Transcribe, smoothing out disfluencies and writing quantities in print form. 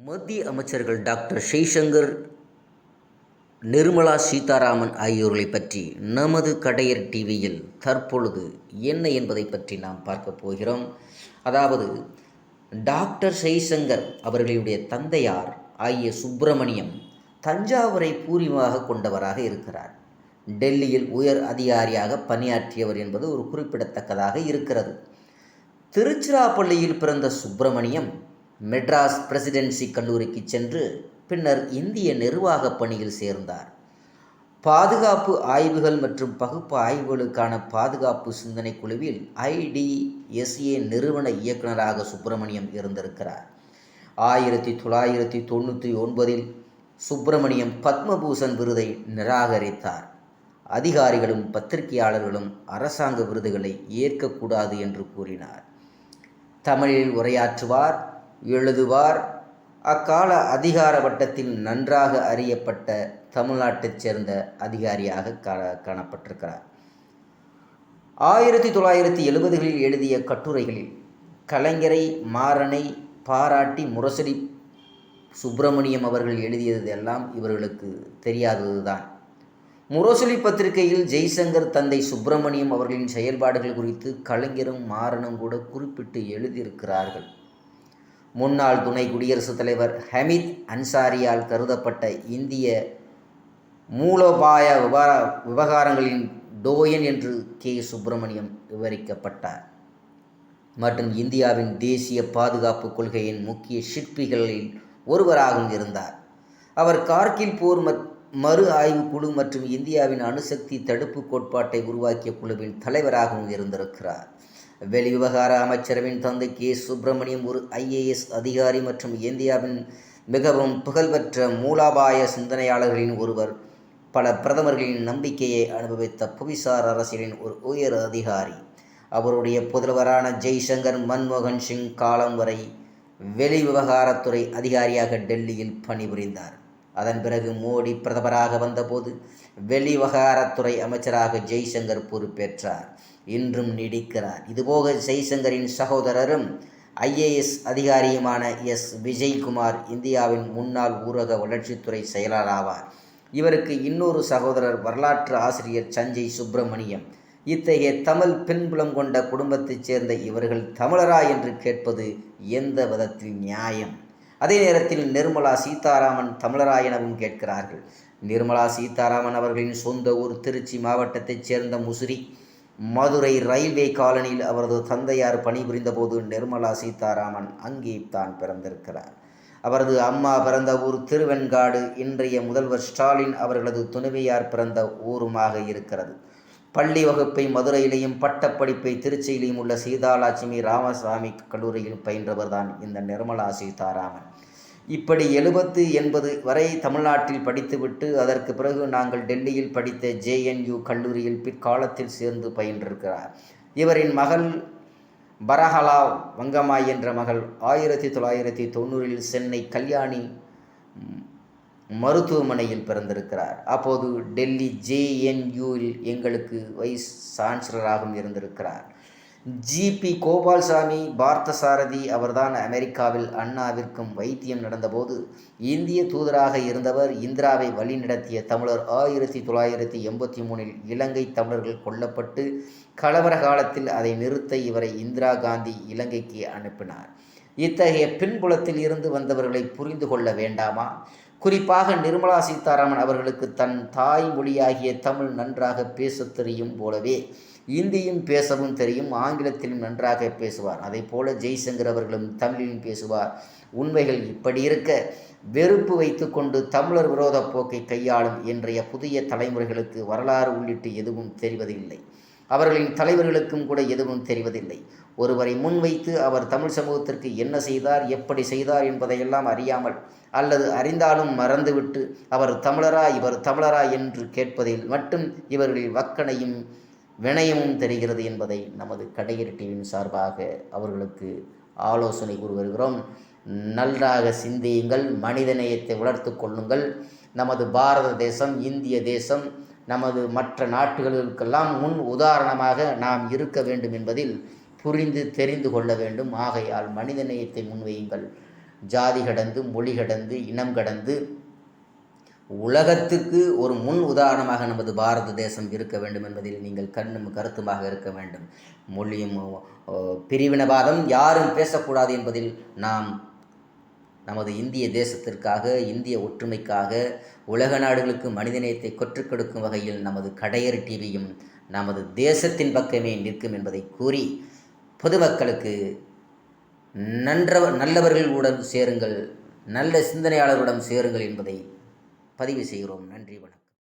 மத்திய அமைச்சர்கள் டாக்டர் ஜெய்சங்கர், நிர்மலா சீதாராமன் ஆகியோர்களை பற்றி நமது கடையர் டிவியில் தற்பொழுது என்ன என்பதை பற்றி நாம் பார்க்க போகிறோம். அதாவது டாக்டர் ஜெய்சங்கர் அவர்களுடைய தந்தையார் ஆகிய சுப்பிரமணியம் தஞ்சாவூரை பூர்வீகமாக கொண்டவராக இருக்கிறார். டெல்லியில் உயர் அதிகாரியாக பணியாற்றியவர் என்பது ஒரு குறிப்பிடத்தக்கதாக இருக்கிறது. திருச்சிராப்பள்ளியில் பிறந்த சுப்பிரமணியம் மெட்ராஸ் பிரசிடென்சி கல்லூரிக்கு சென்று பின்னர் இந்திய நிர்வாக பணியில் சேர்ந்தார். பாதுகாப்பு ஆய்வுகள் மற்றும் பகுப்பு ஆய்வுகளுக்கான பாதுகாப்பு சிந்தனை குழுவில் IDSA நிறுவன இயக்குநராக சுப்பிரமணியம் இருந்திருக்கிறார். 1999 சுப்பிரமணியம் பத்மபூஷன் விருதை நிராகரித்தார். அதிகாரிகளும் பத்திரிகையாளர்களும் அரசாங்க விருதுகளை ஏற்கக்கூடாது என்று கூறினார். தமிழில் உரையாற்றுவார், எழுதுவார். அக்கால அதிகார வட்டத்தில் நன்றாக அறியப்பட்ட தமிழ்நாட்டைச் சேர்ந்த அதிகாரியாக காணப்பட்டிருக்கிறார். 1970களில் எழுதிய கட்டுரைகளில் கலைஞரை, மாறனை பாராட்டி முரசொலி சுப்பிரமணியம் அவர்கள் எழுதியது எல்லாம் இவர்களுக்கு தெரியாததுதான். முரசொலி பத்திரிகையில் ஜெய்சங்கர் தந்தை சுப்பிரமணியம் அவர்களின் செயல்பாடுகள் குறித்து கலைஞரும் மாறனும் கூட குறிப்பிட்டு எழுதியிருக்கிறார்கள். முன்னாள் துணை குடியரசுத் தலைவர் ஹமீத் அன்சாரியால் கருதப்பட்ட இந்திய மூலோபாய விவகாரங்களின் டோயன் என்று சுப்பிரமணியம் விவரிக்கப்பட்டார் மற்றும் இந்தியாவின் தேசிய பாதுகாப்பு கொள்கையின் முக்கிய சிற்பிகளில் ஒருவராகவும் இருந்தார். அவர் கார்கில் போர் மறு ஆய்வு குழு மற்றும் இந்தியாவின் அணுசக்தி தடுப்பு கோட்பாட்டை உருவாக்கிய குழுவின் தலைவராகவும் இருந்திருக்கிறார். வெளிவிவகார அமைச்சரவின் தந்தை சுப்பிரமணியம் ஒரு IAS அதிகாரி மற்றும் இந்தியாவின் மிகவும் புகழ்பெற்ற மூலோபாய சிந்தனையாளர்களின் ஒருவர். பல பிரதமர்களின் நம்பிக்கையை அனுபவித்த புவிசார் அரசியலின் ஒரு உயர் அதிகாரி. அவருடைய புதல்வரான ஜெய்சங்கர் மன்மோகன் சிங் காலம் வரை வெளிவிவகாரத்துறை அதிகாரியாக டெல்லியில் பணிபுரிந்தார். அதன் பிறகு மோடி பிரதமராக வந்தபோது வெளிவிவகாரத்துறை அமைச்சராக ஜெய்சங்கர் பொறுப்பேற்றார். இன்றும் நீடிக்கிறார். இதுபோக ஜெய்சங்கரின் சகோதரரும் IAS அதிகாரியுமான விஜய்குமார் இந்தியாவின் முன்னாள் ஊரக வளர்ச்சித்துறை செயலராவார். இவருக்கு இன்னொரு சகோதரர் வரலாற்று ஆசிரியர் சஞ்சய் சுப்பிரமணியம். இத்தகைய தமிழ் பின்புலம் கொண்ட குடும்பத்தைச் சேர்ந்த இவர்கள் தமிழரா என்று கேட்பது எந்த விதத்தில் நியாயம்? அதே நேரத்தில் நிர்மலா சீதாராமன் தமிழரா எனவும் கேட்கிறார்கள். நிர்மலா சீதாராமன் அவர்களின் சொந்த ஊர் திருச்சி மாவட்டத்தைச் சேர்ந்த முசிறி. மதுரை ரயில்வே காலனியில் அவரது தந்தையார் பணிபுரிந்த போது நிர்மலா சீதாராமன் அங்கே தான் பிறந்திருக்கிறார். அவரது அம்மா பிறந்த ஊர் திருவெண்காடு இன்றைய முதல்வர் ஸ்டாலின் அவர்களது துணைவியார் பிறந்த ஊருமாக இருக்கிறது. பள்ளி வகுப்பை மதுரையிலேயும் பட்டப்படிப்பை திருச்சியிலேயும் உள்ள சீதாலட்சுமி ராமசாமி கல்லூரியில் பயின்றவர் தான் இந்த நிர்மலா சீதாராமன். இப்படி 70, 80 வரை தமிழ்நாட்டில் படித்துவிட்டு அதற்கு பிறகு நாங்கள் டெல்லியில் படித்த JNU கல்லூரியில் பிற்காலத்தில் சேர்ந்து பயின்றிருக்கிறார். இவரின் மகள் பரஹலா வங்கமாய் என்ற மகள் 1990 சென்னை கல்யாணி மருத்துவமனையில் பிறந்திருக்கிறார். அப்போது டெல்லி JNUவில் எங்களுக்கு வைஸ் சான்சலராகவும் இருந்திருக்கிறார். GP கோபால்சாமி பார்த்தசாரதி அவர்தான் அமெரிக்காவில் அண்ணாவிற்கும் வைத்தியம் நடந்தபோது இந்திய தூதராக இருந்தவர். இந்திராவை வழிநடத்திய தமிழர். 1983 இலங்கை தமிழர்கள் கொல்லப்பட்டு கலவர காலத்தில் அதை நிறுத்த இவரை இந்திரா காந்தி இலங்கைக்கு அனுப்பினார். இத்தகைய பின்புலத்தில் இருந்து வந்தவர்களை புரிந்து கொள்ள வேண்டாமா? குறிப்பாக நிர்மலா சீதாராமன் அவர்களுக்கு தன் தாய்மொழியாகிய தமிழ் நன்றாக பேசத் தெரியும் போலவே இந்தியும் பேசவும் தெரியும், ஆங்கிலத்திலும் நன்றாக பேசுவார். அதை போல ஜெய்சங்கர் அவர்களும் தமிழிலும் பேசுவார். உண்மைகள் இப்படி இருக்க வெறுப்பு வைத்து கொண்டு தமிழர் விரோத போக்கை கையாளும் இன்றைய புதிய தலைமுறைகளுக்கு வரலாறு உள்ளிட்டு எதுவும் தெரிவதில்லை. அவர்களின் தலைவர்களுக்கும் கூட எதுவும் தெரிவதில்லை. ஒருவரை முன்வைத்து அவர் தமிழ் சமூகத்திற்கு என்ன செய்தார், எப்படி செய்தார் என்பதையெல்லாம் அறியாமல் அல்லது அறிந்தாலும் மறந்துவிட்டு அவர் தமிழரா இவர் தமிழரா என்று கேட்பதில் மட்டும் இவர்களில் வக்கணையும் வினயமும் தெரிகிறது என்பதை நமது கடையர் டிவியின் சார்பாக அவர்களுக்கு ஆலோசனை கூறி வருகிறோம். நன்றாக சிந்தியுங்கள், மனிதநேயத்தை வளர்த்து கொள்ளுங்கள். நமது பாரத தேசம், இந்திய தேசம் நமது மற்ற நாட்டுகளுக்கெல்லாம் முன் உதாரணமாக நாம் இருக்க வேண்டும் என்பதில் புரிந்து தெரிந்து கொள்ள வேண்டும். ஆகையால் மனிதநேயத்தை முன்வையுங்கள். ஜாதி கடந்து, மொழி கடந்து, இனம் கடந்து உலகத்துக்கு ஒரு முன் உதாரணமாக நமது பாரத தேசம் இருக்க வேண்டும் என்பதில் நீங்கள் கண்ணும் கருத்துமாக இருக்க வேண்டும். மொழியும் பிரிவினவாதம் யாரும் பேசக்கூடாது என்பதில் நாம் நமது இந்திய தேசத்திற்காக, இந்திய ஒற்றுமைக்காக, உலக நாடுகளுக்கு மனிதநேயத்தை கற்றுக் கொடுக்கும் வகையில் நமது கடையறு டிவியும் நமது தேசத்தின் பக்கமே நிற்கும் என்பதை கூறி, பொதுமக்களுக்கு நல்லவர்களுடன் சேருங்கள், நல்ல சிந்தனையாளர்களுடன் சேருங்கள் என்பதை பதிவு செய்கிறோம். நன்றி, வணக்கம்.